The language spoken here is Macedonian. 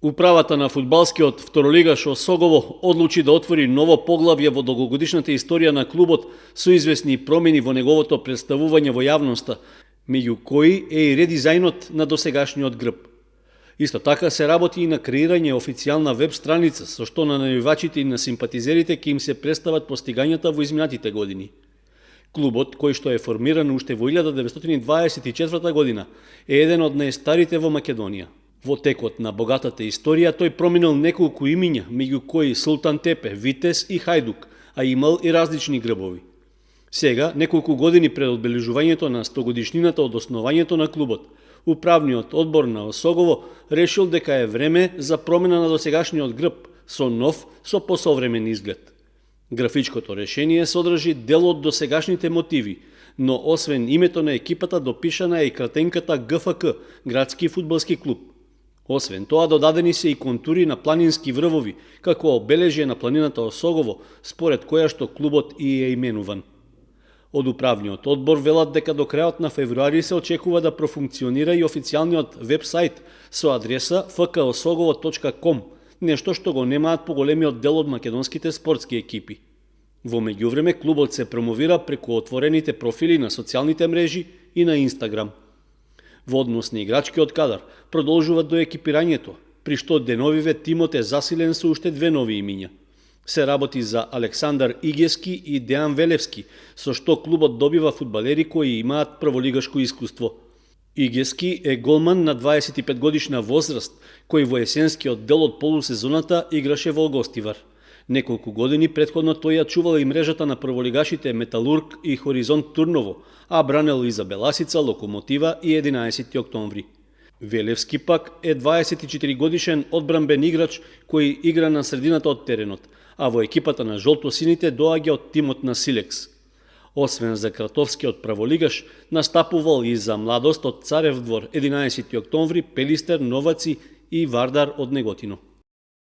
Управата на фудбалскиот второлигаш Осогово одлучи да отвори ново поглавје во долгогодишната историја на клубот со известни промени во неговото представување во јавноста, меѓу кои е и редизајнот на досегашниот грб. Исто така се работи и на креирање официјална веб страница со што на навивачите и на симпатизерите ќе им се представат постигањата во изминатите години. Клубот, кој што е формиран уште во 1924 година, е еден од најстарите во Македонија. Во текот на богатата историја тој проминал неколку имиња, меѓу кои Султан Тепе, Витез и Хајдук, а имал и различни грбови. Сега, неколку години пред одбележувањето на 100-годишнината од основањето на клубот, управниот одбор на Осогово решил дека е време за промена на досегашниот грб со нов, со посовремен изглед. Графичкото решение содржи дел од досегашните мотиви, но освен името на екипата допишана е и кратенката ГФК, Градски фудбалски клуб. Освен тоа, додадени се и контури на планински врвови, како обележје на планината Осогово, според која што клубот и е именуван. Од управниот одбор велат дека до крајот на февруари се очекува да профункционира и официјалниот веб-сайт со адреса fkosогово.com, нешто што го немаат поголемиот дел од македонските спортски екипи. Во меѓувреме, клубот се промовира преку отворените профили на социјалните мрежи и на Инстаграм. Во однос на играчкиот кадар продолжуваат до екипирањето, при што деновиве тимот е засилен со уште две нови имиња. Се работи за Александар Игески и Дејан Велевски, со што клубот добива фудбалери кои имаат прволигашко искуство. Игески е голман на 25 годишна возраст, кој во есенскиот дел од полусезоната играше во Гостивар. Неколку години претходно тој ја чувал и мрежата на прволигашите Металург и Хоризонт Турново, а бранел и за Беласица, Локомотива и 11 октомври. Велевски пак е 24 годишен одбранбен играч кој игра на средината од теренот, а во екипата на жолтосините доаѓа од тимот на Силекс. Освен за кратовскиот праволигаш, настапувал и за Младост од Царев двор, 11 октомври, Пелистер, Новаци и Вардар од Неготино.